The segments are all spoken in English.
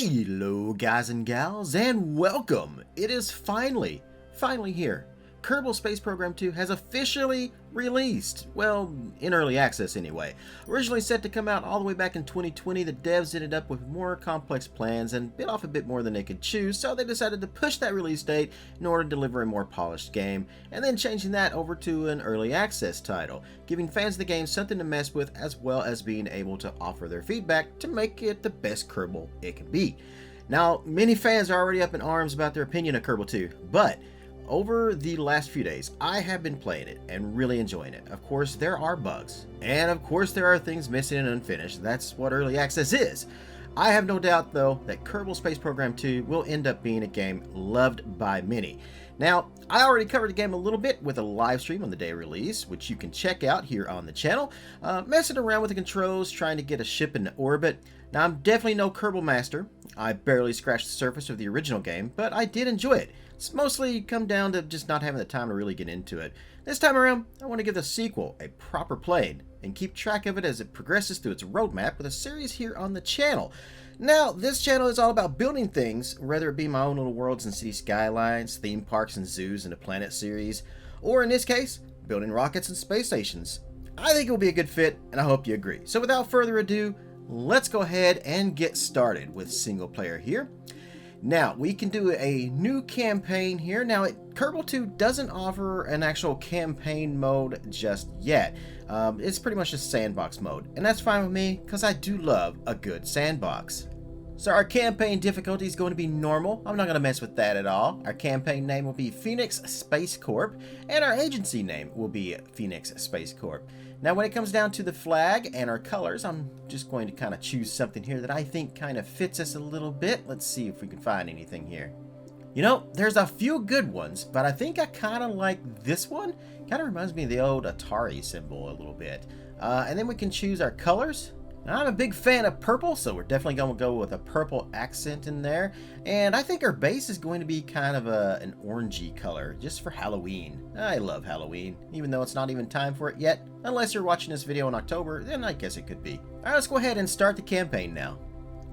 Hello guys and gals, and welcome! It is finally here. Kerbal Space Program 2 has officially released. Well, in early access anyway. Originally set to come out all the way back in 2020, the devs ended up with more complex plans and bit off a bit more than they could chew, so they decided to push that release date in order to deliver a more polished game, and then changing that over to an early access title, giving fans of the game something to mess with as well as being able to offer their feedback to make it the best Kerbal it can be. Now, many fans are already up in arms about their opinion of Kerbal 2, but over the last few days, I have been playing it and really enjoying it. Of course, there are bugs, and of course there are things missing and unfinished. That's what early access is. I have no doubt, though, that Kerbal Space Program 2 will end up being a game loved by many. Now, I already covered the game a little bit with a live stream on the day of release, which you can check out here on the channel, messing around with the controls, trying to get a ship into orbit. Now, I'm definitely no Kerbal master. I barely scratched the surface of the original game, but I did enjoy it. It's mostly come down to just not having the time to really get into it. This time around, I want to give the sequel a proper play and keep track of it as it progresses through its roadmap with a series here on the channel. Now, this channel is all about building things, whether it be my own little worlds and city skylines, theme parks and zoos in the Planet series, or in this case, building rockets and space stations. I think it will be a good fit, and I hope you agree. So without further ado, let's go ahead and get started with single player here. Now, we can do a new campaign here. Now, Kerbal 2 doesn't offer an actual campaign mode just yet. It's pretty much just sandbox mode, and that's fine with me because I do love a good sandbox. So our campaign difficulty is going to be normal. I'm not going to mess with that at all. Our campaign name will be Phoenix Space Corp, and our agency name will be Phoenix Space Corp. Now, when it comes down to the flag and our colors, I'm just going to kind of choose something here that I think kind of fits us a little bit. Let's see if we can find anything here. You know, there's a few good ones, but I think I kind of like this one. Kind of reminds me of the old Atari symbol a little bit. And then we can choose our colors. Now, I'm a big fan of purple, so we're definitely going to go with a purple accent in there. And I think our base is going to be kind of an orangey color, just for Halloween. I love Halloween, even though it's not even time for it yet. Unless you're watching this video in October, then I guess it could be. Alright, let's go ahead and start the campaign now.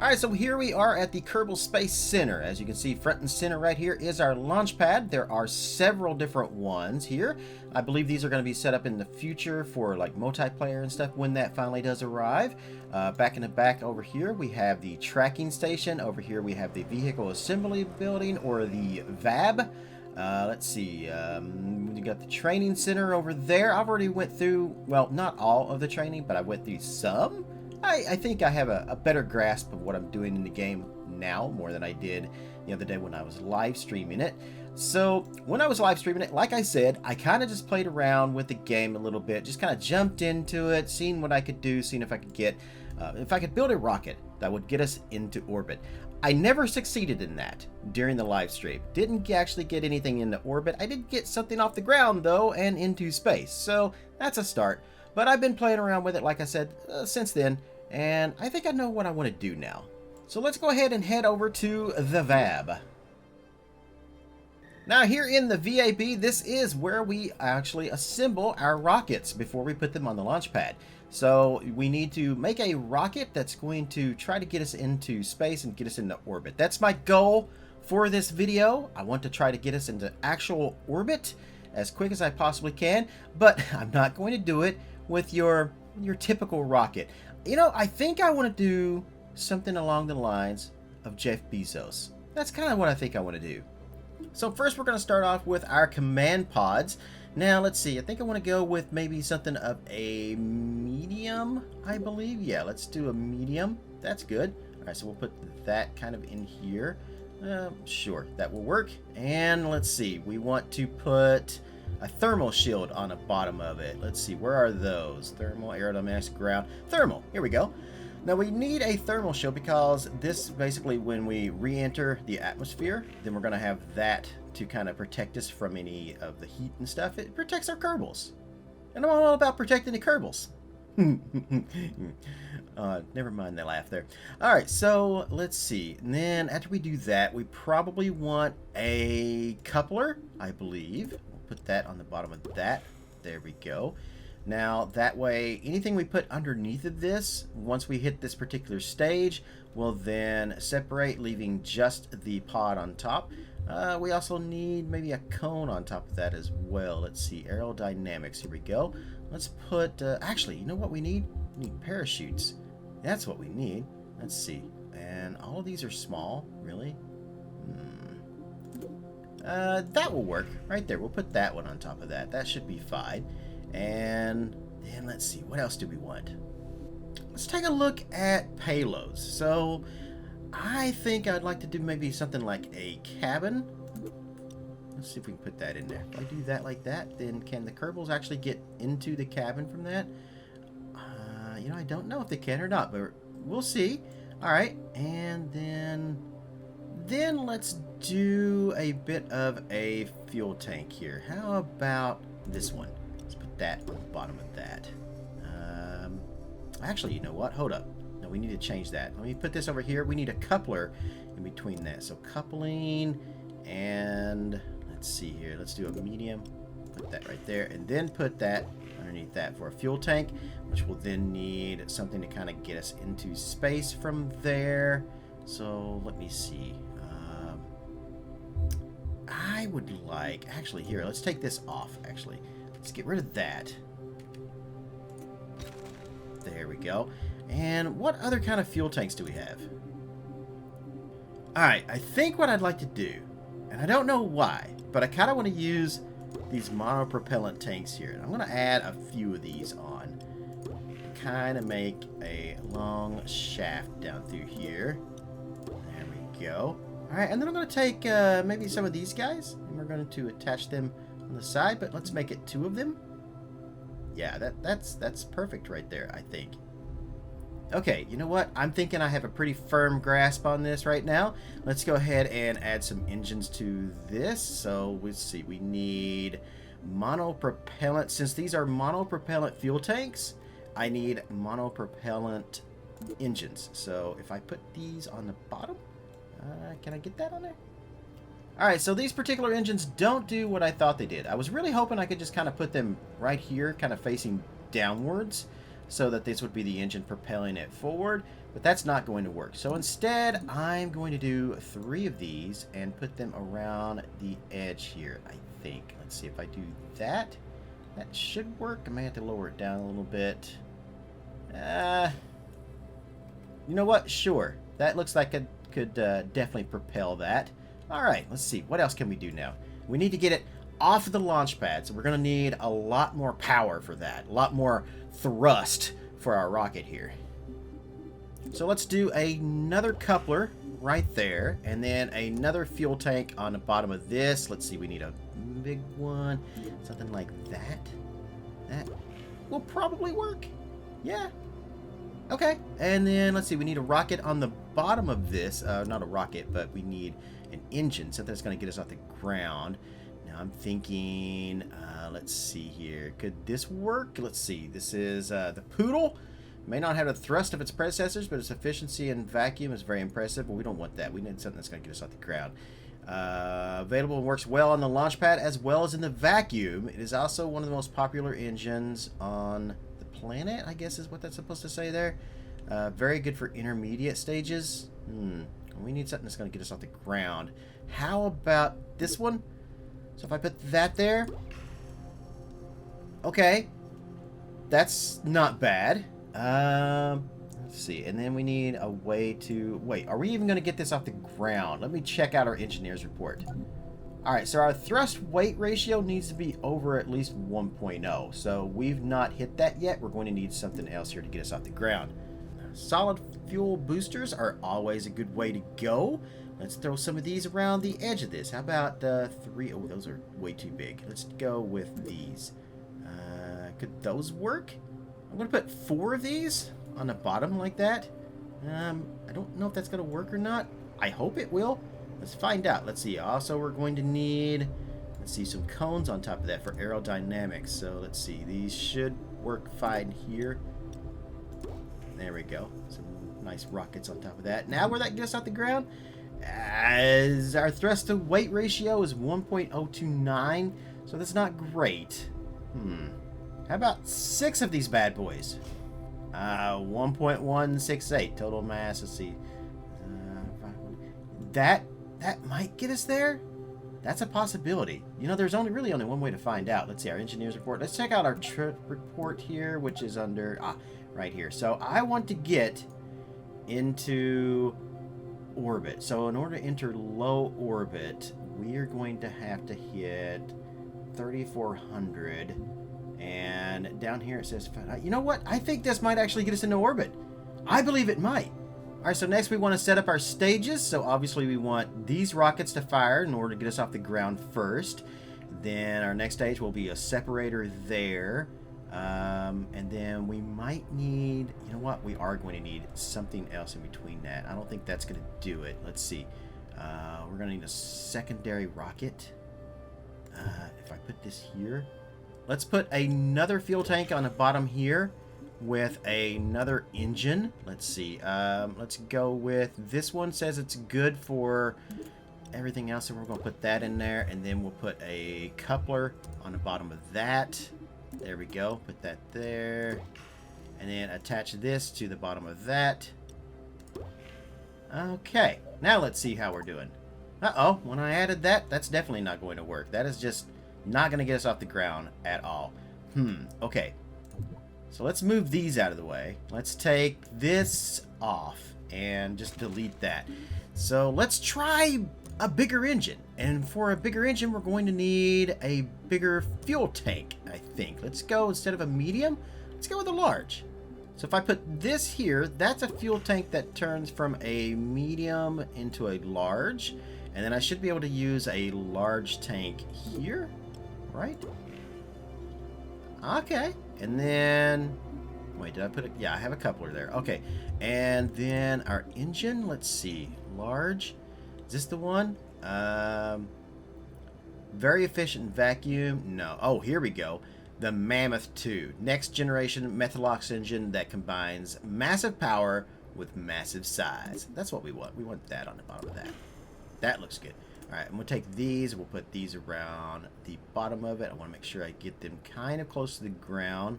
Alright, so here we are at the Kerbal Space Center. As you can see, front and center right here is our launch pad. There are several different ones here. I believe these are going to be set up in the future for like multiplayer and stuff when that finally does arrive. Back in the back over here, we have the tracking station. Over here, we have the vehicle assembly building, or the VAB. Let's see, we got the training center over there. I've already went through, well, not all of the training, but I went through some. I think I have a better grasp of what I'm doing in the game now, more than I did the other day when I was live streaming it. So when I was live streaming it, like I said, I kind of just played around with the game a little bit, just kind of jumped into it, seeing what I could do, seeing if I could get, if I could build a rocket that would get us into orbit. I never succeeded in that during the live stream. Didn't actually get anything into orbit. I did get something off the ground though, and into space. So that's a start. But I've been playing around with it, like I said, since then, and I think I know what I want to do now. So let's go ahead and head over to the VAB. Now here in the VAB, this is where we actually assemble our rockets before we put them on the launch pad. So we need to make a rocket that's going to try to get us into space and get us into orbit. That's my goal for this video. I want to try to get us into actual orbit as quick as I possibly can, but I'm not going to do it with your typical rocket. You know, I think I want to do something along the lines of Jeff Bezos. That's kind of what I think I want to do. So first we're going to start off with our command pods. Now let's see, I think I want to go with maybe something of a medium, I believe. Yeah, let's do a medium. That's good. Alright, so we'll put that kind of in here. Sure, that will work. And let's see, we want to put a thermal shield on the bottom of it. Let's see, where are those? Thermal, aerodynamics, ground. Thermal, here we go. Now we need a thermal shield because this basically, when we re-enter the atmosphere, then we're going to have that to kind of protect us from any of the heat and stuff. It protects our Kerbals. And I'm all about protecting the Kerbals. Never mind the laugh there. Alright, so let's see. And then after we do that, we probably want a coupler, I believe. We'll put that on the bottom of that. There we go. Now, that way, anything we put underneath of this, once we hit this particular stage, will then separate, leaving just the pod on top. We also need maybe a cone on top of that as well. Let's see, aerodynamics. Here we go. Let's put, actually, you know what we need? We need parachutes. That's what we need. Let's see. And all of these are small, really? That will work. Right there. We'll put that one on top of that. That should be fine. And then let's see. What else do we want? Let's take a look at payloads. So I think I'd like to do maybe something like a cabin. Let's see if we can put that in there. If I do that like that, then can the Kerbals actually get into the cabin from that? You know, I don't know if they can or not, but we'll see. All right, and then let's do a bit of a fuel tank here. How about this one? Let's put that on the bottom of that. Actually, you know what? Hold up. No, we need to change that. Let me put this over here. We need a coupler in between that. So coupling, and let's see here. Let's do a medium. Put that right there, and then put that underneath that for a fuel tank, which will then need something to kind of get us into space from there. So let me see. I would like, actually, here, let's take this off, actually. Let's get rid of that. There we go. And what other kind of fuel tanks do we have? Alright, I think what I'd like to do, and I don't know why, but I kind of want to use these monopropellant tanks here. And I'm going to add a few of these on. Kind of make a long shaft down through here. There we go. Alright, and then I'm going to take maybe some of these guys, and we're going to attach them on the side, but let's make it 2 of them. Yeah, that's perfect right there, I think. Okay, you know what? I'm thinking I have a pretty firm grasp on this right now. Let's go ahead and add some engines to this. So let's see, we need monopropellant. Since these are monopropellant fuel tanks, I need monopropellant engines. So if I put these on the bottom, can I get that on there? Alright, so these particular engines don't do what I thought they did. I was really hoping I could just kind of put them right here, kind of facing downwards, so that this would be the engine propelling it forward, but that's not going to work. So instead, I'm going to do 3 of these and put them around the edge here, I think. Let's see if I do that. That should work. I may have to lower it down a little bit. You know what? Sure. That looks like it could definitely propel that. Alright, let's see. What else can we do now? We need to get it off of the launch pad, so we're going to need a lot more power for that. A lot more thrust for our rocket here. So let's do another coupler right there, and then another fuel tank on the bottom of this. Let's see, we need a big one. Something like that. That will probably work. Yeah. Okay. And then, let's see, we need a rocket on the bottom of this. Not a rocket, but we need an engine, something that's going to get us off the ground. Now I'm thinking, let's see here. Could this work? Let's see. This is the Poodle. May not have the thrust of its predecessors, but its efficiency and vacuum is very impressive. But we don't want that. We need something that's going to get us off the ground. Available and works well on the launch pad as well as in the vacuum. It is also one of the most popular engines on the planet, I guess is what that's supposed to say there. Very good for intermediate stages. We need something that's going to get us off the ground. How about this one? So if I put that there. Okay. That's not bad. Let's see. And then we need a way to... Wait, are we even going to get this off the ground? Let me check out our engineer's report. Alright, so our thrust-weight ratio needs to be over at least 1.0. So we've not hit that yet. We're going to need something else here to get us off the ground. Solid fuel boosters are always a good way to go. Let's throw some of these around the edge of this. How about 3? Oh, those are way too big. Let's go with these. Could those work? I'm going to put 4 of these on the bottom like that. I don't know if that's going to work or not. I hope it will. Let's find out. Let's see. Also, we're going to need, let's see, some cones on top of that for aerodynamics. So let's see. These should work fine here. There we go. Some nice rockets on top of that. Now where that gets off the ground, as our thrust to weight ratio is 1.029, so that's not great. How about 6 of these bad boys? 1.168 total mass. Let's see. That might get us there. That's a possibility. You know, there's really only one way to find out. Let's see our engineer's report. Let's check out our trip report here, which is under right here. So I want to get into orbit. So in order to enter low orbit, we are going to have to hit 3,400. And down here it says, you know what? I think this might actually get us into orbit. I believe it might. All right, so next we want to set up our stages. So obviously we want these rockets to fire in order to get us off the ground first. Then our next stage will be a separator there. And then we might need, you know what? We are going to need something else in between that. I don't think that's going to do it. Let's see. We're going to need a secondary rocket. If I put this here. Let's put another fuel tank on the bottom here with another engine. Let's see. Let's go with this one. Says it's good for everything else, so we're going to put that in there, and then we'll put a coupler on the bottom of that. There we go. Put that there, and then attach this to the bottom of that. Okay. Now let's see how we're doing. Uh-oh. When I added that, that's definitely not going to work. That is just not going to get us off the ground at all. Okay. So let's move these out of the way. Let's take this off and just delete that. So let's try a bigger engine. And for a bigger engine, we're going to need a bigger fuel tank, I think. Let's go, instead of a medium, let's go with a large. So if I put this here, that's a fuel tank that turns from a medium into a large. And then I should be able to use a large tank here, right? Okay. And then, wait, did I put it? Yeah, I have a coupler there. Okay. And then our engine, let's see. Large. Is this the one? Very efficient vacuum. No. Oh, here we go. The Mammoth 2. Next generation Methalox engine that combines massive power with massive size. That's what we want. We want that on the bottom of that. That looks good. Alright, and we'll take these, we'll put these around the bottom of it. I want to make sure I get them kind of close to the ground.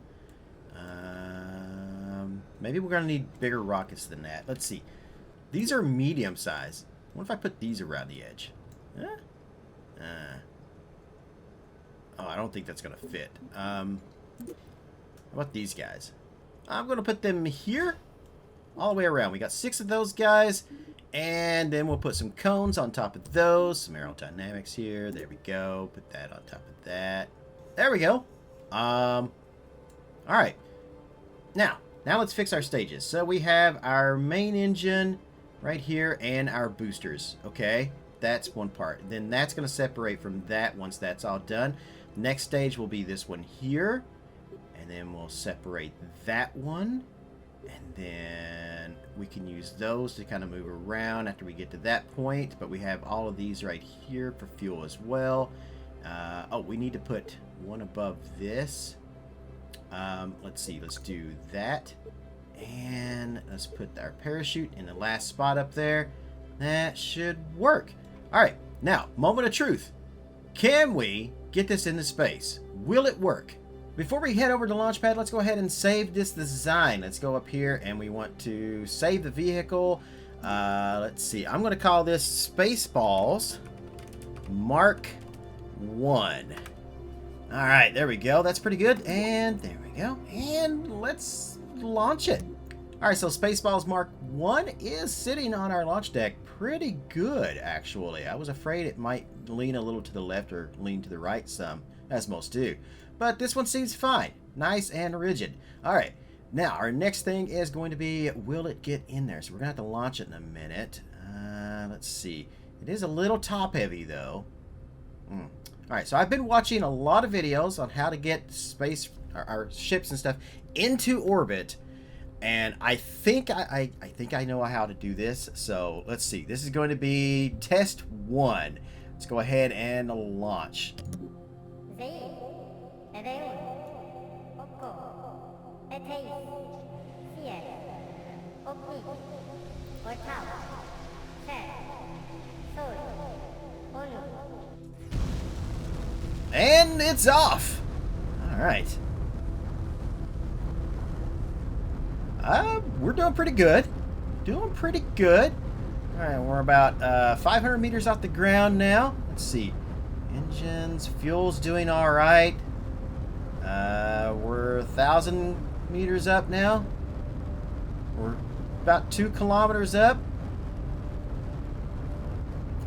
Maybe we're going to need bigger rockets than that. Let's see. These are medium size. What if I put these around the edge? Huh? Oh, I don't think that's going to fit. How about these guys? I'm going to put them here all the way around. We got 6 of those guys. And then we'll put some cones on top of those. Some aerodynamics here. There we go. Put that on top of that. There we go. Alright. Now let's fix our stages. So we have our main engine right here and our boosters. Okay. That's one part. Then that's going to separate from that once that's all done. Next stage will be this one here. And then we'll separate that one. And then we can use those to kind of move around after we get to that point. But we have all of these right here for fuel as well. Oh, we need to put one above this. Let's see. Let's do that. And let's put our parachute in the last spot up there. That should work. All right. Now, moment of truth. Can we get this into space? Will it work? Before we head over to Launchpad, let's go ahead and save this design. Let's go up here and we want to save the vehicle. Let's see. I'm going to call this Spaceballs Mark 1. All right, there we go. That's pretty good. And there we go. And let's launch it. All right, so Spaceballs Mark 1 is sitting on our launch deck pretty good, actually. I was afraid it might lean a little to the left or lean to the right some, as most do. But this one seems fine. Nice and rigid. All right. Now, our next thing is going to be, will it get in there? So we're going to have to launch it in a minute. Let's see. It is a little top-heavy, though. All right. So I've been watching a lot of videos on how to get space, our ships and stuff, into orbit. And I think I think I know how to do this. So let's see. This is going to be test 1. Let's go ahead and launch. And it's off. All right. We're doing pretty good. Doing pretty good. All right, we're about 500 meters off the ground now. Let's see. Engines, fuel's doing all right. We're 1,000 meters up now. We're about 2 kilometers up.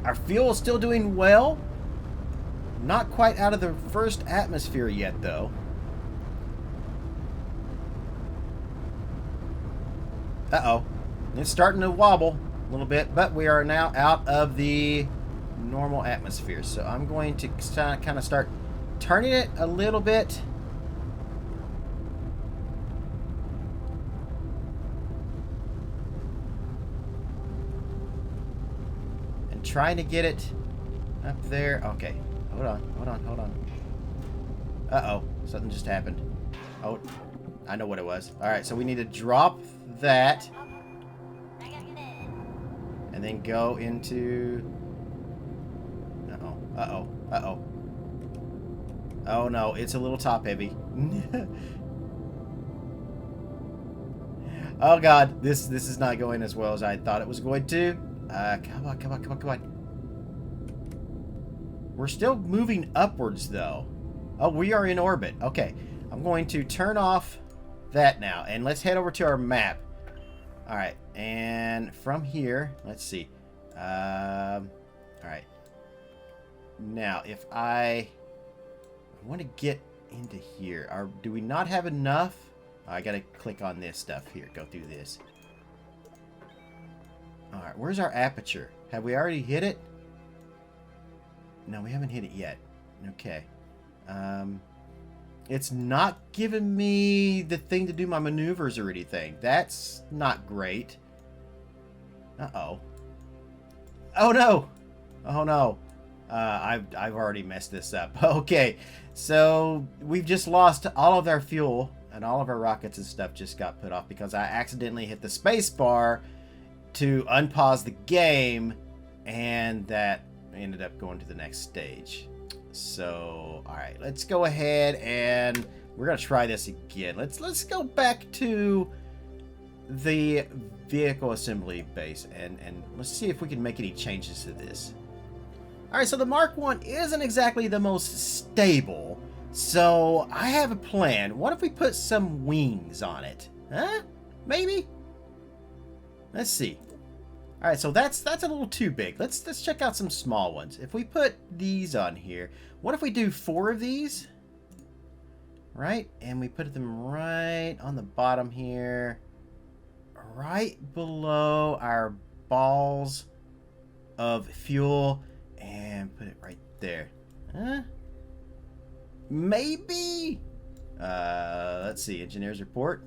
Our fuel is still doing well. Not quite out of the first atmosphere yet, though. Uh-oh. It's starting to wobble a little bit, but we are now out of the normal atmosphere. So I'm going to kind of start turning it a little bit. And trying to get it up there. Okay. Hold on. Uh-oh. Something just happened. Oh, I know what it was. Alright, so we need to drop that. And then go into... Uh-oh. Oh, no. It's a little top-heavy. Oh, God. This is not going as well as I thought it was going to. Come on. We're still moving upwards, though. Oh, we are in orbit. Okay. I'm going to turn off that now. And let's head over to our map. Alright. And from here, let's see. Alright. Now, if I want to get into here, do we not have enough? Oh, I gotta click on this stuff here. Go through this. Alright, where's our aperture? Have we already hit it? No, we haven't hit it yet. Okay. It's not giving me the thing to do my maneuvers or anything. That's not great. Uh-oh. Oh, no! Oh, no. I've already messed this up. Okay, so we've just lost all of our fuel, and all of our rockets and stuff just got put off because I accidentally hit the space bar to unpause the game, and that ended up going to the next stage. So, alright, let's go ahead and we're going to try this again. Let's go back to the vehicle assembly base and let's see if we can make any changes to this. Alright, so the Mark 1 isn't exactly the most stable, so I have a plan. What if we put some wings on it? Huh? Maybe? Let's see. Alright, so that's a little too big. Let's check out some small ones. If we put these on here, what if we do 4 of these? Right? And we put them right on the bottom here. Right below our balls of fuel. And put it right there. Huh? Maybe? Let's see. Engineer's report.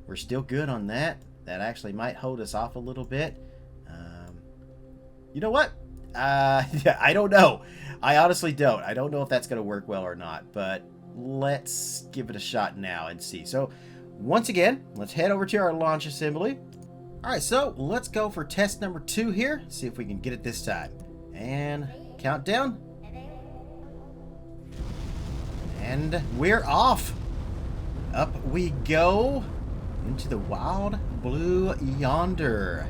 We're still good on that. That actually might hold us off a little bit. You know what? Yeah, I don't know. I honestly don't. I don't know if that's going to work well or not. But let's give it a shot now and see. So, once again, let's head over to our launch assembly. Alright, so let's go for test number 2 here. See if we can get it this time. And countdown. And we're off. Up we go into the wild blue yonder.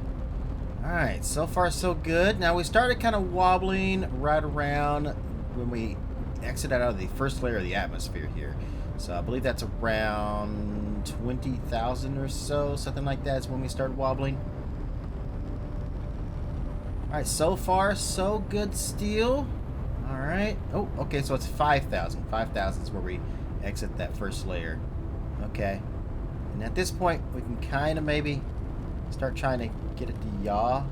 Alright, so far so good. Now we started kind of wobbling right around when we exited out of the first layer of the atmosphere here. So I believe that's around 20,000 or so, something like that is when we started wobbling. Alright, so far so good still. Alright. Oh, okay, so it's 5,000. 5,000 is where we exit that first layer. Okay. And at this point, we can kind of maybe start trying to get it to yaw.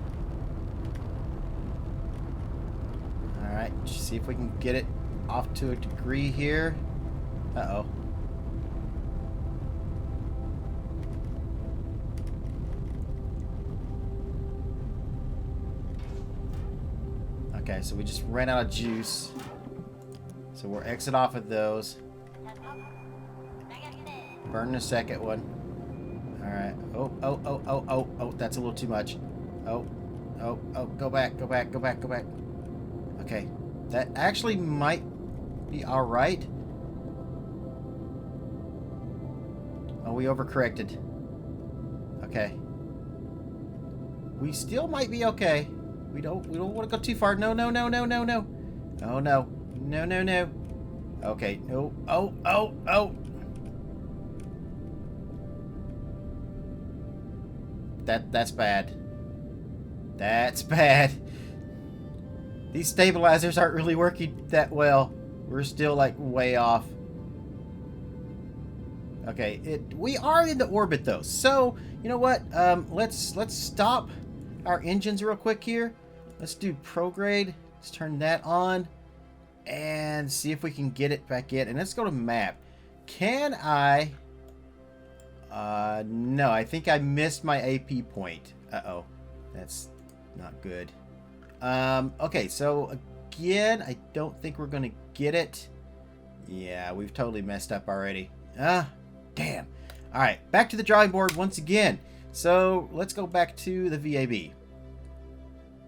Alright, see if we can get it off to a degree here. Uh-oh. Okay, so we just ran out of juice. So we'll exit off of those. Burn the second one. Alright. Oh, that's a little too much. Oh, go back. Okay. That actually might be alright. Oh, we overcorrected. Okay. We still might be okay. We don't want to go too far. No, no, no, no, no, no. Oh no. No, no, no. Okay. No. Oh, oh, oh. That's bad. That's bad. These stabilizers aren't really working that well. We're still like way off. Okay, we are in the orbit though. So, you know what? Let's stop our engines real quick here. Let's do prograde. Let's turn that on and see if we can get it back in. And let's go to map. Can I? No, I think I missed my AP point. Uh-oh. That's not good. Okay, so again, I don't think we're gonna get it. Yeah, we've totally messed up already. Damn. Alright, back to the drawing board once again. So, let's go back to the VAB.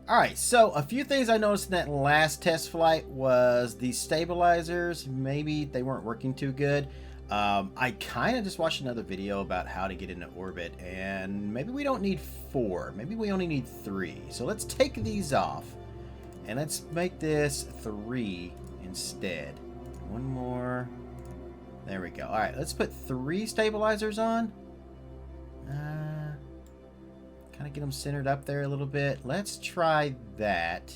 Alright, so a few things I noticed in that last test flight was the stabilizers, maybe they weren't working too good. I kind of just watched another video about how to get into orbit, and maybe we don't need 4. Maybe we only need 3. So let's take these off, and let's make this 3 instead. One more. There we go. Alright, let's put 3 stabilizers on. Kind of get them centered up there a little bit. Let's try that.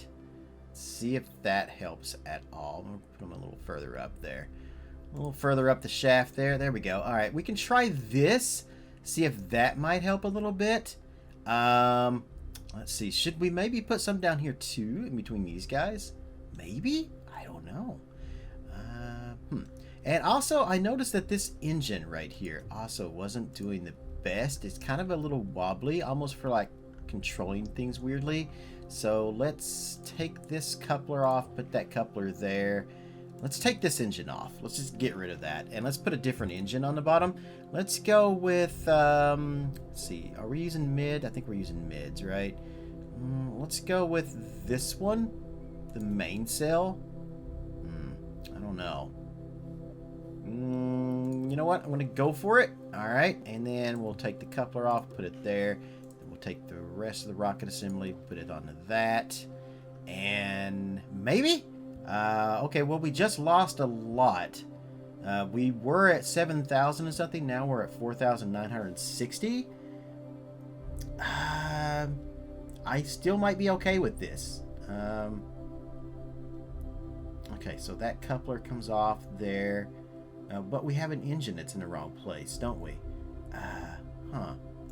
See if that helps at all. I'm going to put them a little further up there. A little further up the shaft there. There we go. Alright, we can try this. See if that might help a little bit. Let's see. Should we maybe put some down here too, in between these guys? Maybe? I don't know. And also, I noticed that this engine right here also wasn't doing the best. It's kind of a little wobbly, almost for like controlling things weirdly. So let's take this coupler off, put that coupler there. Let's take this engine off. Let's just get rid of that. And let's put a different engine on the bottom. Let's go with, let's see, are we using mid? I think we're using mids, right? Let's go with this one, the mainsail. I don't know. You know what? I'm going to go for it. All right. And then we'll take the coupler off, put it there. Then we'll take the rest of the rocket assembly, put it onto that. And maybe? Okay, well, we just lost a lot. We were at 7,000 and something. Now we're at 4,960. I still might be okay with this. Okay, so that coupler comes off there. But we have an engine that's in the wrong place, don't we?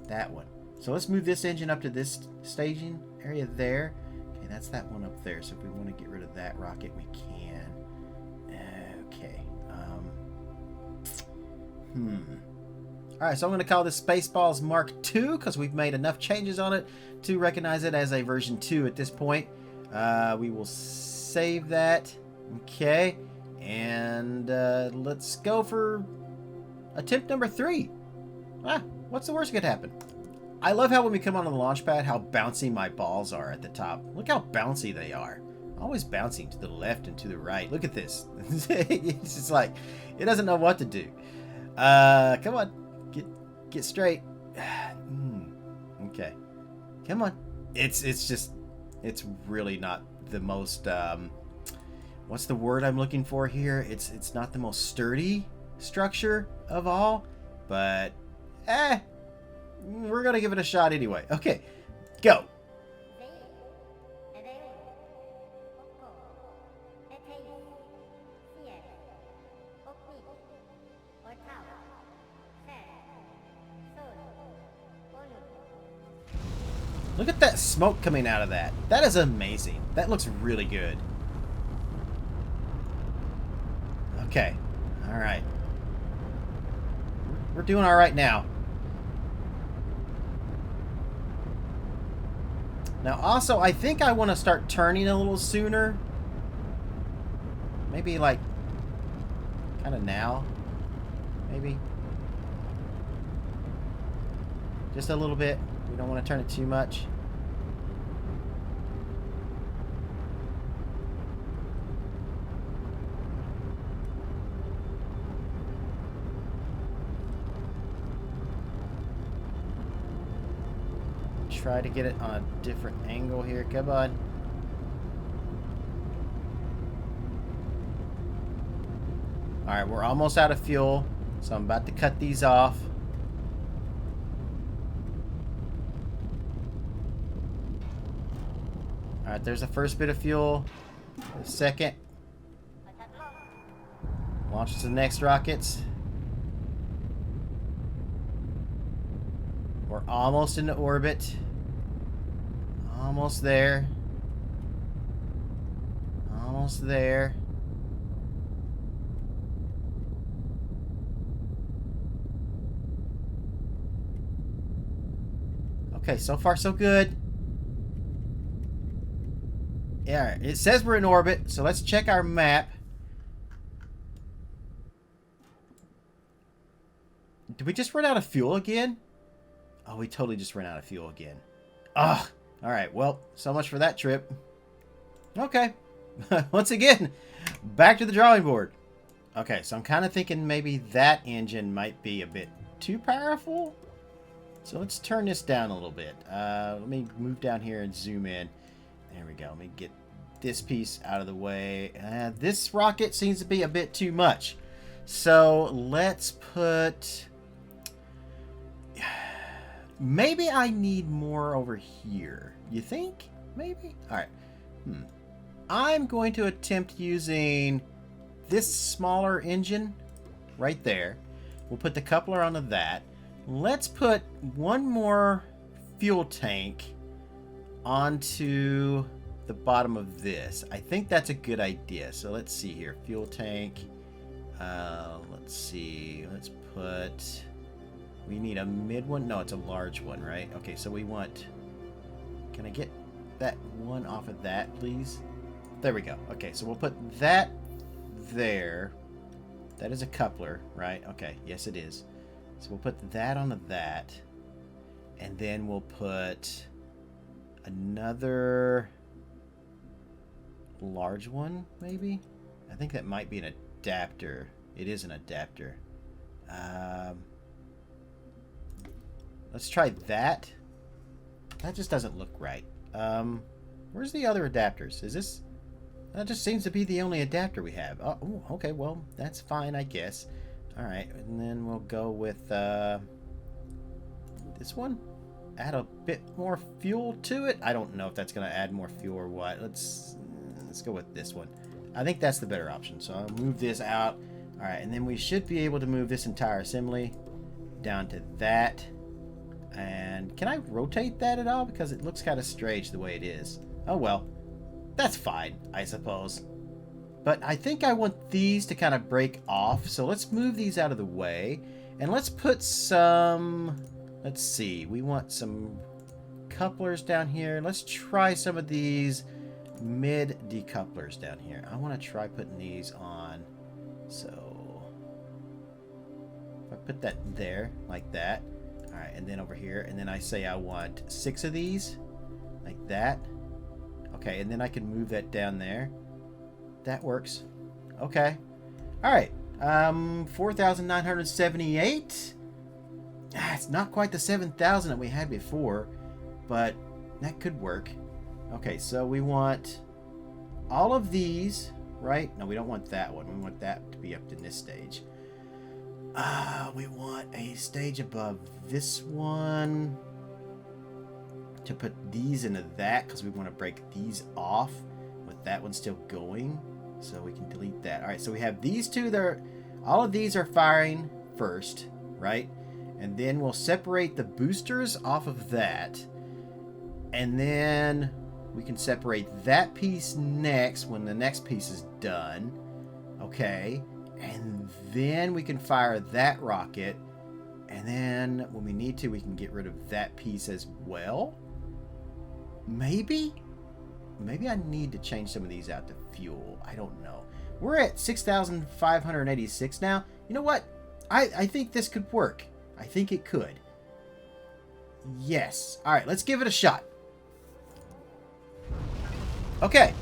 That one. So let's move this engine up to this staging area there. Okay, that's that one up there. So if we want to get rid of that rocket, we can. Okay. Alright, so I'm going to call this Spaceballs Mark II because we've made enough changes on it to recognize it as a version 2 at this point. We will save that. Okay. And let's go for attempt number 3. What's the worst that could happen? I love how when we come onto the launch pad, how bouncy my balls are at the top. Look how bouncy they are. Always bouncing to the left and to the right. Look at this. It's just like, it doesn't know what to do. Come on. Get straight. Okay. Come on. It's really not the most, what's the word I'm looking for here? It's not the most sturdy structure of all, but we're gonna give it a shot anyway. Okay, go. Look at that smoke coming out of that. That is amazing. That looks really good. Okay. All right. We're doing all right now. Now, also, I think I want to start turning a little sooner. Maybe, like, kind of now. Maybe. Just a little bit. We don't want to turn it too much. try to get it on a different angle here. Come on. Alright, we're almost out of fuel, so I'm about to cut these off. Alright, there's the first bit of fuel. The second. Launches the next rockets. We're almost into orbit. Almost there. Almost there. Okay, so far so good. Yeah, it says we're in orbit, so let's check our map. Did we just run out of fuel again? Oh, we totally just ran out of fuel again. Ugh. Alright, well, so much for that trip. Okay. Once again, back to the drawing board. Okay, so I'm kind of thinking maybe that engine might be a bit too powerful. So let's turn this down a little bit. Let me move down here and zoom in. There we go. Let me get this piece out of the way. This rocket seems to be a bit too much. So let's put... Maybe I need more over here. You think? Maybe? Alright. I'm going to attempt using this smaller engine right there. We'll put the coupler onto that. Let's put one more fuel tank onto the bottom of this. I think that's a good idea. So let's see here. Fuel tank. Let's see. Let's put... We need a mid one? No, it's a large one, right? Okay, so we want... Can I get that one off of that, please? There we go. Okay, so we'll put that there. That is a coupler, right? Okay, yes it is. So we'll put that onto that. And then we'll put another large one, maybe? I think that might be an adapter. It is an adapter. Let's try that. That just doesn't look right. Where's the other adapters? Is this... That just seems to be the only adapter we have. Oh, okay, well, that's fine, I guess. Alright, and then we'll go with this one. Add a bit more fuel to it. I don't know if that's going to add more fuel or what. Let's go with this one. I think that's the better option. So I'll move this out. Alright, and then we should be able to move this entire assembly down to that. And can I rotate that at all? Because it looks kind of strange the way it is. Oh well. That's fine, I suppose. But I think I want these to kind of break off. So let's move these out of the way. And let's put some... Let's see. We want some couplers down here. Let's try some of these mid decouplers down here. I want to try putting these on. So... if I put that there, like that. Alright, and then over here. And then I say I want 6 of these. Like that. Okay, and then I can move that down there. That works. Okay. Alright. 4,978. It's not quite the 7,000 that we had before, but that could work. Okay, so we want all of these, right? No, we don't want that one. We want that to be up in this stage. We want a stage above this one to put these into that because we want to break these off with that one still going. So we can delete that. Alright, so we have these two there. All of these are firing first, right? And then we'll separate the boosters off of that. And then we can separate that piece next when the next piece is done. Okay. And then we can fire that rocket. And then when we need to, we can get rid of that piece as well. Maybe? Maybe I need to change some of these out to fuel. I don't know. We're at 6,586 now. You know what? I think this could work. I think it could. Yes. Alright, let's give it a shot. Okay.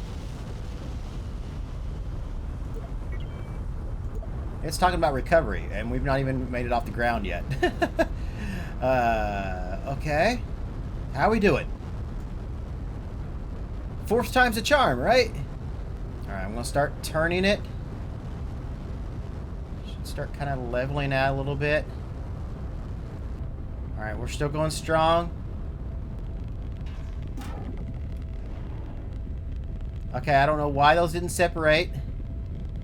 It's talking about recovery, and we've not even made it off the ground yet. Okay. How we doing? Fourth time's a charm, right? Alright, I'm going to start turning it. Should start kind of leveling out a little bit. Alright, we're still going strong. Okay, I don't know why those didn't separate.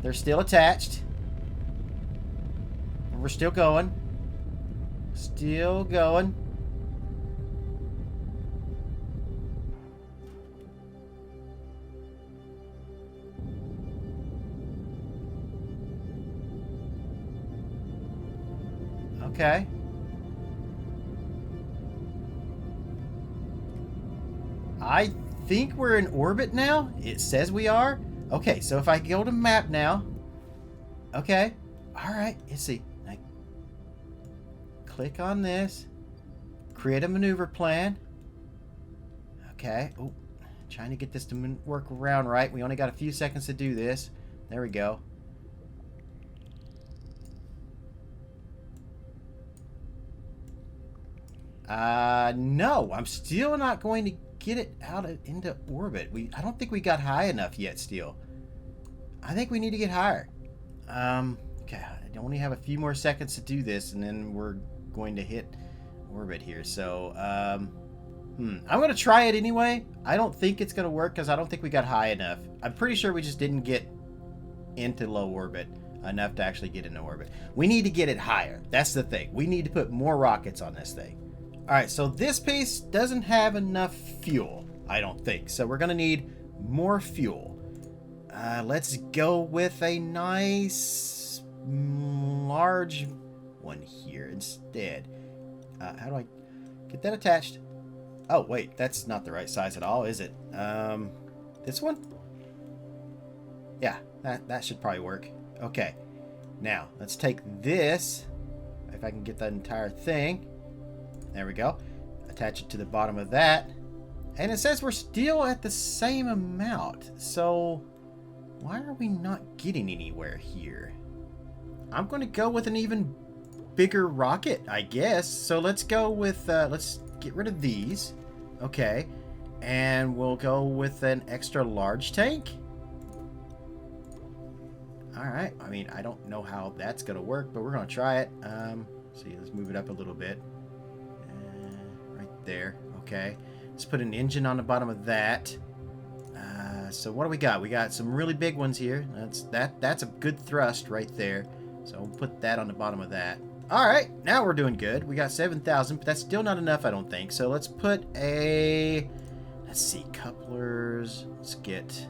They're still attached. We're still going. Still going. Okay. I think we're in orbit now. It says we are. Okay, so if I go to map now. Okay. Alright, let's see. I click on this. Create a maneuver plan. Okay. Oh, trying to get this to work around right. We only got a few seconds to do this. There we go. No, I'm still not going to get it out into orbit. I don't think we got high enough yet still. I think we need to get higher. Okay, I only have a few more seconds to do this, and then we're going to hit orbit here. So, I'm going to try it anyway. I don't think it's going to work because I don't think we got high enough. I'm pretty sure we just didn't get into low orbit enough to actually get into orbit. We need to get it higher. That's the thing. We need to put more rockets on this thing. Alright, so this piece doesn't have enough fuel, I don't think. So we're going to need more fuel. Let's go with a nice large one here instead. How do I get that attached? Oh, wait, that's not the right size at all, is it? This one? Yeah, that should probably work. Okay, now let's take this, if I can get that entire thing. There we go. Attach it to the bottom of that. And it says we're still at the same amount. So why are we not getting anywhere here? I'm going to go with an even bigger rocket, I guess. So let's go with, let's get rid of these. Okay. And we'll go with an extra large tank. Alright. I mean, I don't know how that's going to work, but we're going to try it. See, let's move it up a little bit. There. Okay. Let's put an engine on the bottom of that. So what do we got? We got some really big ones here. That's a good thrust right there. So we'll put that on the bottom of that. All right. Now we're doing good. We got 7,000, but that's still not enough, I don't think. So let's put a... Let's see. Couplers. Let's get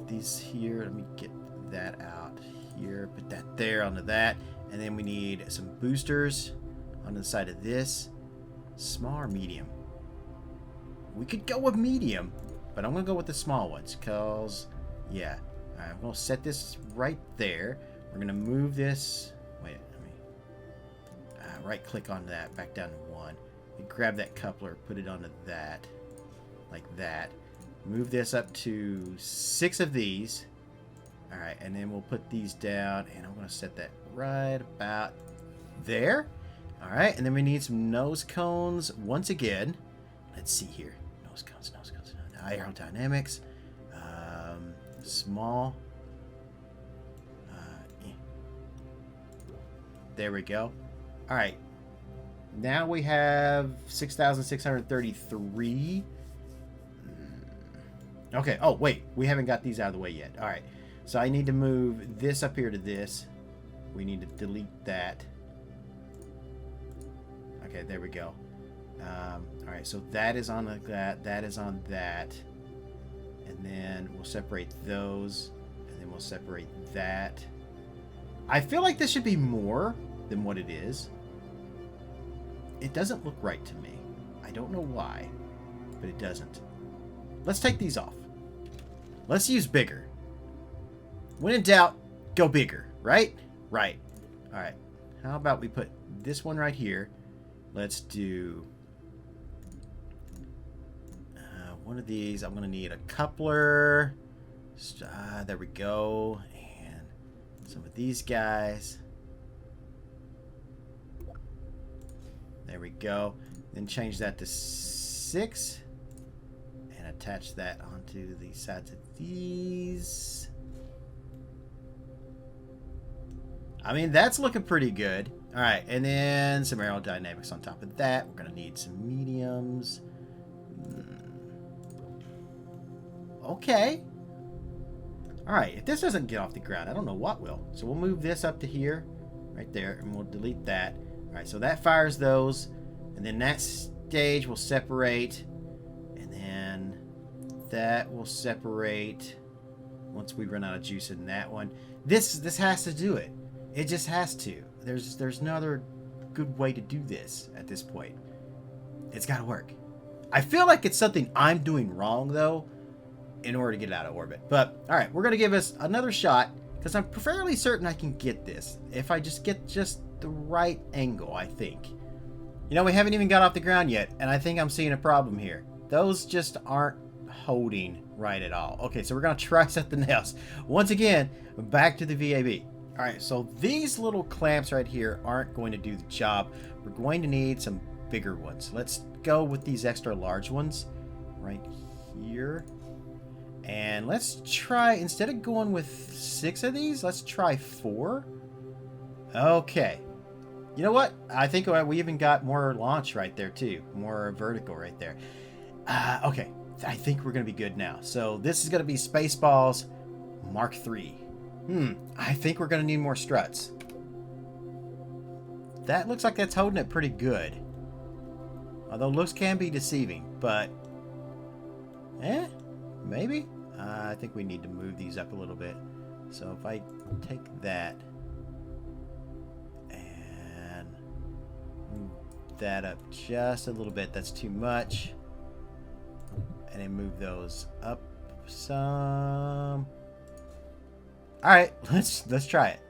these here. Let me get that out here. Put that there onto that. And then we need some boosters on the side of this. Small or medium? We could go with medium, but I'm going to go with the small ones because, yeah. All right, I'm going to set this right there. We're going to move this. Wait, let me right click on that, back down to 1. And grab that coupler, put it onto that, like that. Move this up to 6 of these. All right, and then we'll put these down, and I'm going to set that right about there. All right, and then we need some nose cones once again. Let's see here. Nose cones. Aerodynamics. Small. Yeah. There we go. All right. Now we have 6,633. Okay. Oh, wait. We haven't got these out of the way yet. All right. So I need to move this up here to this. We need to delete that. Okay, there we go. All right, so that is on that. That is on that. And then we'll separate those. And then we'll separate that. I feel like this should be more than what it is. It doesn't look right to me. I don't know why, but it doesn't. Let's take these off. Let's use bigger. When in doubt, go bigger, right? Right. All right. How about we put this one right here? Let's do one of these. I'm going to need a coupler. There we go. And some of these guys. There we go. Then change that to 6. And attach that onto the sides of these. I mean, that's looking pretty good. Alright, and then some aerodynamics on top of that. We're going to need some mediums. Okay. Alright, if this doesn't get off the ground, I don't know what will. So we'll move this up to here, right there, and we'll delete that. Alright, so that fires those. And then that stage will separate. And then that will separate once we run out of juice in that one. This has to do it. It just has to. There's no other good way to do this at this point. It's got to work. I feel like it's something I'm doing wrong, though, in order to get it out of orbit. But, alright, we're going to give us another shot, because I'm fairly certain I can get this. If I just get just the right angle, I think. You know, we haven't even got off the ground yet, and I think I'm seeing a problem here. Those just aren't holding right at all. Okay, so we're going to try something else. Once again, back to the VAB. Alright, so these little clamps right here aren't going to do the job. We're going to need some bigger ones. Let's go with these extra large ones right here. And let's try, instead of going with 6 of these, let's try 4. Okay. You know what? I think we even got more launch right there too. More vertical right there. Okay. I think we're going to be good now. So this is going to be Spaceballs Mark III. I think we're going to need more struts. That looks like that's holding it pretty good. Although looks can be deceiving, but... maybe? I think we need to move these up a little bit. So if I take that and move that up just a little bit, that's too much. And then move those up some. Alright, let's try it.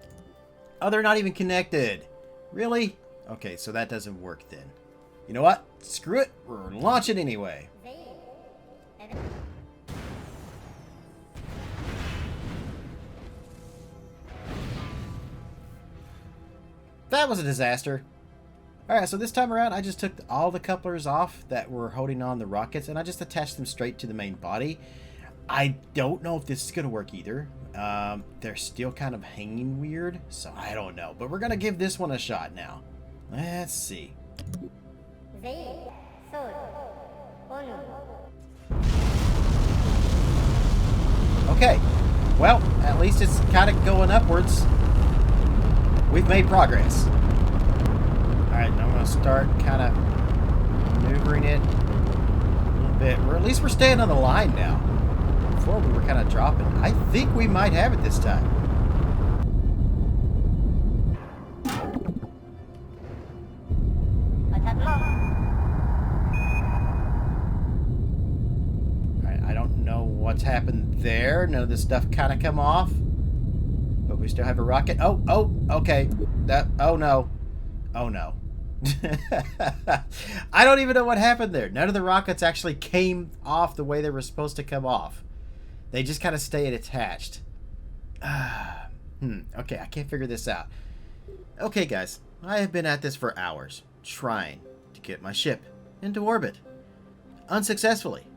Oh, they're not even connected. Really? Okay, so that doesn't work then. You know what? Screw it. We're launching anyway. That was a disaster. Alright, so this time around, I just took all the couplers off that were holding on the rockets, and I just attached them straight to the main body. I don't know if this is going to work either. They're still kind of hanging weird, so I don't know. But we're going to give this one a shot now. Let's see. Okay. Well, at least it's kind of going upwards. We've made progress. Alright, I'm going to start kind of maneuvering it a little bit. Or at least we're staying on the line now. Before we were kind of dropping. I think we might have it this time. Alright, I don't know what's happened there. None of this stuff kind of come off. But we still have a rocket. Oh, okay. Oh no. Oh no. I don't even know what happened there. None of the rockets actually came off the way they were supposed to come off. They just kind of stayed attached. Okay, I can't figure this out. Okay, guys. I have been at this for hours, trying to get my ship into orbit. Unsuccessfully.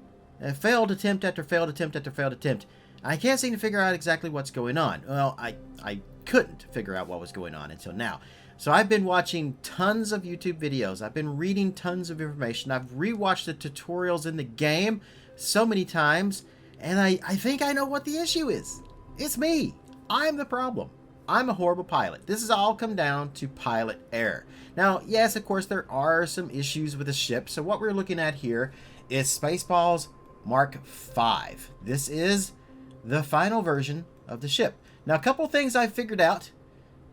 A failed attempt after failed attempt after failed attempt. I can't seem to figure out exactly what's going on. Well, I couldn't figure out what was going on until now. So I've been watching tons of YouTube videos. I've been reading tons of information. I've rewatched the tutorials in the game so many times. And I think I know what the issue is. It's me. I'm the problem. I'm a horrible pilot. This has all come down to pilot error. Now, yes, of course, there are some issues with the ship. So what we're looking at here is Spaceballs Mark V. This is the final version of the ship. Now, a couple things I figured out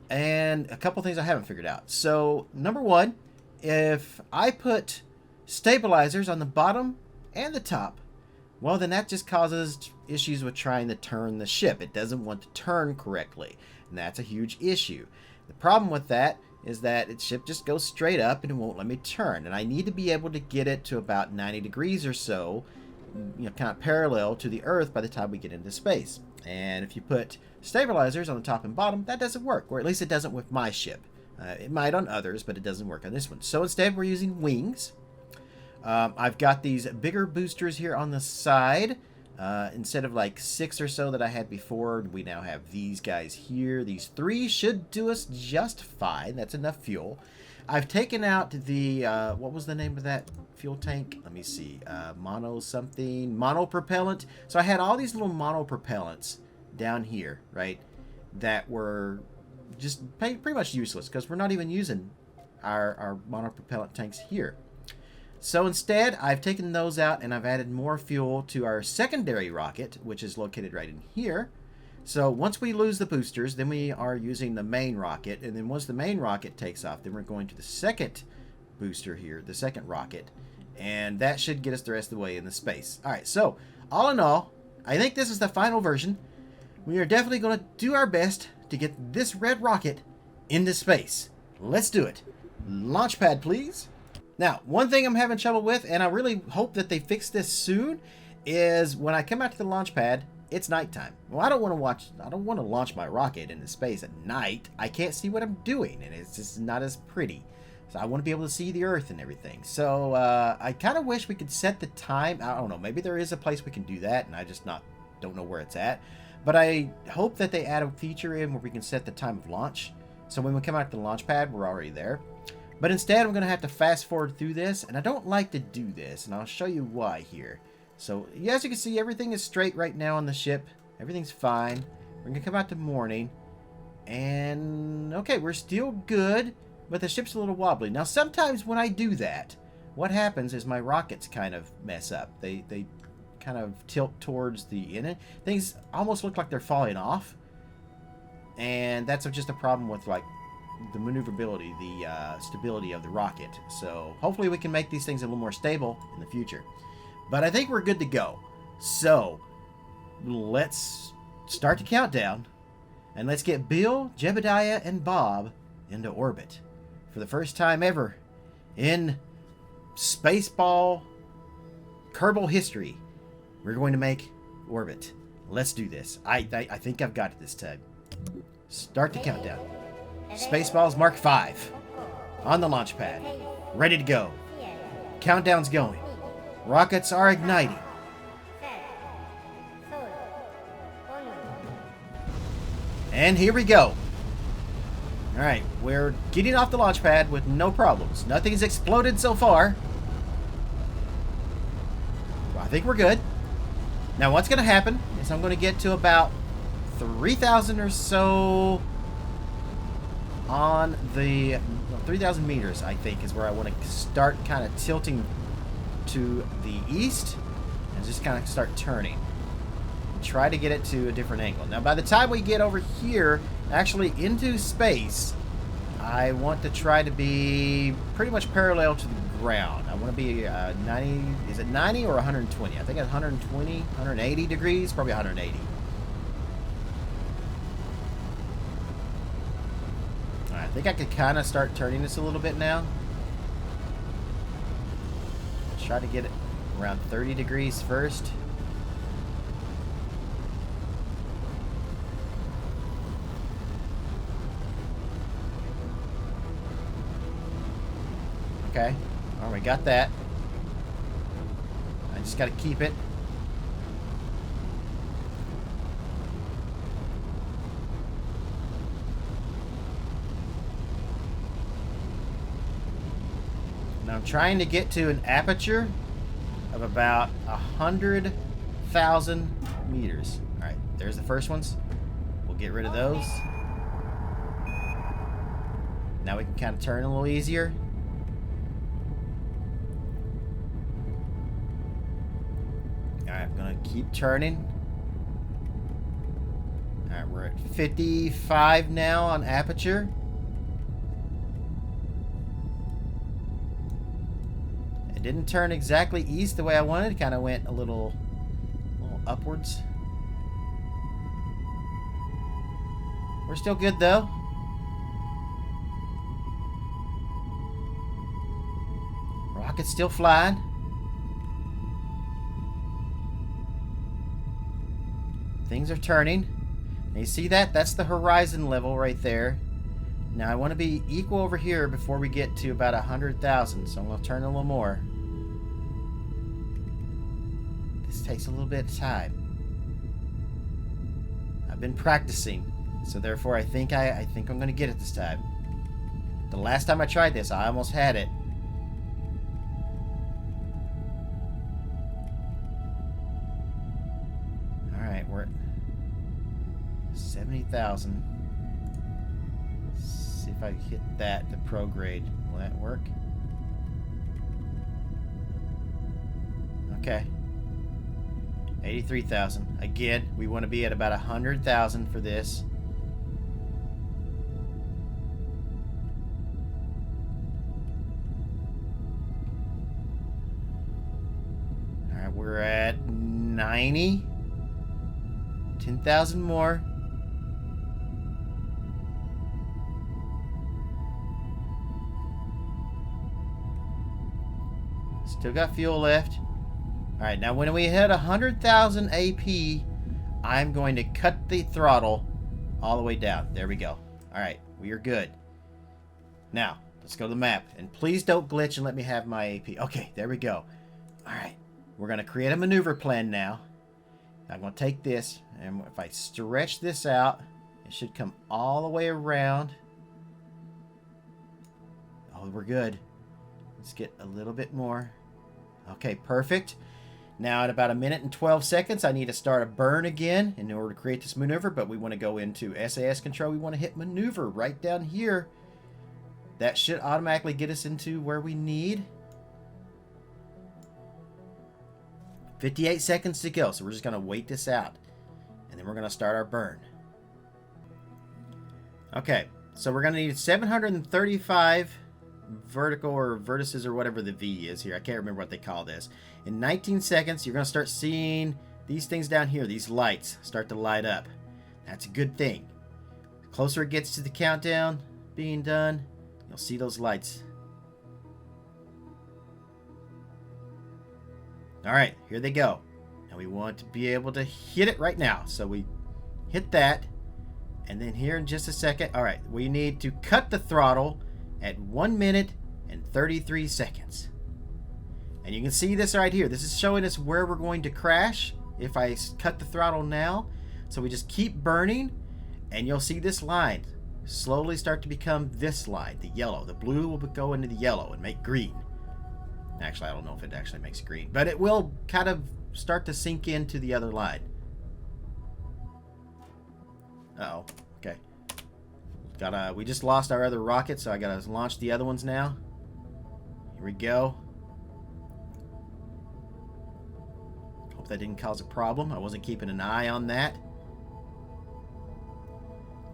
and a couple things I haven't figured out. So, number one, if I put stabilizers on the bottom and the top, well, then that just causes issues with trying to turn the ship. It doesn't want to turn correctly, and that's a huge issue. The problem with that is that the ship just goes straight up and it won't let me turn, and I need to be able to get it to about 90 degrees or so, you know, kind of parallel to the Earth by the time we get into space. And if you put stabilizers on the top and bottom, that doesn't work, or at least it doesn't with my ship. It might on others, but it doesn't work on this one. So instead, we're using wings. I've got these bigger boosters here on the side. Instead of like 6 or so that I had before, we now have these guys here. These 3 should do us just fine. That's enough fuel. I've taken out the, what was the name of that fuel tank? Let me see. Mono something. Mono propellant. So I had all these little mono propellants down here, right? That were just pretty much useless because we're not even using our mono propellant tanks here. So instead, I've taken those out and I've added more fuel to our secondary rocket, which is located right in here. So once we lose the boosters, then we are using the main rocket. And then once the main rocket takes off, then we're going to the second booster here, the second rocket. And that should get us the rest of the way in the space. All right, so all in all, I think this is the final version. We are definitely going to do our best to get this red rocket into space. Let's do it. Launch pad, please. Now, one thing I'm having trouble with, and I really hope that they fix this soon, is when I come out to the launch pad, it's nighttime. Well, I don't want to launch my rocket into space at night. I can't see what I'm doing, and it's just not as pretty. So I want to be able to see the Earth and everything. So I kind of wish we could set the time. I don't know. Maybe there is a place we can do that, and I just don't know where it's at. But I hope that they add a feature in where we can set the time of launch. So when we come out to the launch pad, we're already there. But instead, I'm going to have to fast forward through this, and I don't like to do this, and I'll show you why here. So, as you can see, everything is straight right now on the ship. Everything's fine. We're going to come out to morning, and okay, we're still good, but the ship's a little wobbly. Now, sometimes when I do that, what happens is my rockets kind of mess up. They kind of tilt towards the end. Things almost look like they're falling off, and that's just a problem with, like, the maneuverability, the stability of the rocket. So hopefully we can make these things a little more stable in the future. But I think we're good to go. So let's start the countdown, and let's get Bill, Jebediah, and Bob into orbit for the first time ever in Spaceball Kerbal history. We're going to make orbit. Let's do this. I think I've got it this time. Start the countdown. Spaceballs Mark V on the launch pad, ready to go. Countdown's going. Rockets are igniting. And here we go. Alright, we're getting off the launch pad with no problems. Nothing's exploded so far. Well, I think we're good. Now what's going to happen is I'm going to get to about 3,000 or so on the 3,000 meters, I think, is where I want to start kind of tilting to the east and just kind of start turning. Try to get it to a different angle. Now, by the time we get over here, actually into space, I want to try to be pretty much parallel to the ground. I want to be 90, is it 90 or 120? I think it's 120, 180 degrees, probably 180. I think I could kind of start turning this a little bit now. Try to get it around 30 degrees first. Okay. All right, we got that. I just got to keep it. I'm trying to get to an aperture of about 100,000 meters. All right, there's the first ones. We'll get rid of those. Now we can kind of turn a little easier. All right, I'm gonna keep turning. All right, we're at 55 now on aperture. It didn't turn exactly east the way I wanted. It kind of went a little upwards. We're still good though. Rocket's still flying. Things are turning. And you see that? That's the horizon level right there. Now I want to be equal over here before we get to about 100,000, so I'm going to turn a little more. This takes a little bit of time. I've been practicing, so therefore I think I'm going to get it this time. The last time I tried this, I almost had it. Alright, we're at 70,000. See if I can hit that, the prograde. Will that work? Okay. 83,000. Again, we want to be at about 100,000 for this. Alright, we're at 90. 10,000 more. Still got fuel left. Alright, now when we hit 100,000 AP, I'm going to cut the throttle all the way down. There we go. Alright, we are good. Now, let's go to the map. And please don't glitch and let me have my AP. Okay, there we go. Alright, we're going to create a maneuver plan now. I'm going to take this, and if I stretch this out, it should come all the way around. Oh, we're good. Let's get a little bit more. Okay, perfect. Now at about 1 minute and 12 seconds, I need to start a burn again in order to create this maneuver, but we want to go into SAS control. We want to hit maneuver right down here. That should automatically get us into where we need. 58 seconds to go, so we're just going to wait this out. And then we're going to start our burn. Okay, so we're going to need 735 vertical or vertices or whatever the V is here. I can't remember what they call this. In 19 seconds, you're going to start seeing these things down here, these lights, start to light up. That's a good thing. The closer it gets to the countdown being done, you'll see those lights. Alright, here they go. Now we want to be able to hit it right now. So we hit that. And then here in just a second. Alright, we need to cut the throttle at 1 minute and 33 seconds. And you can see this right here. This is showing us where we're going to crash if I cut the throttle now. So we just keep burning. And you'll see this line slowly start to become this line, the yellow. The blue will go into the yellow and make green. Actually, I don't know if it actually makes green, but it will kind of start to sink into the other line. Uh-oh. Okay. We just lost our other rocket, so I gotta launch the other ones now. Here we go. Hope that didn't cause a problem. I wasn't keeping an eye on that.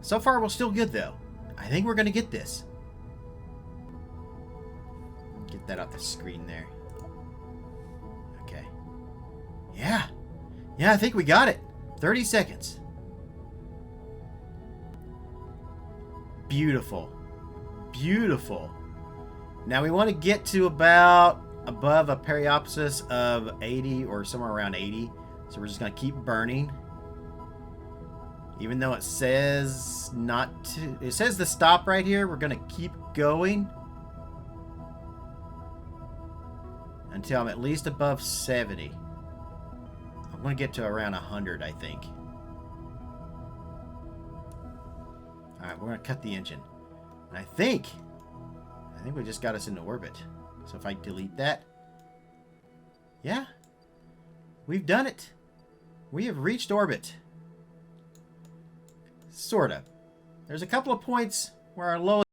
So far, we're still good, though. I think we're gonna get this. Get that off the screen there. Okay. Yeah. Yeah, I think we got it. 30 seconds. Beautiful. Beautiful. Now we want to get to about above a periapsis of 80 or somewhere around 80. So we're just going to keep burning. Even though it says not to... It says to stop right here. We're going to keep going. Until I'm at least above 70. I'm going to get to around 100, I think. Alright, we're going to cut the engine. And I think we just got us into orbit. So if I delete that. Yeah. We've done it. We have reached orbit. Sorta. There's a couple of points where our low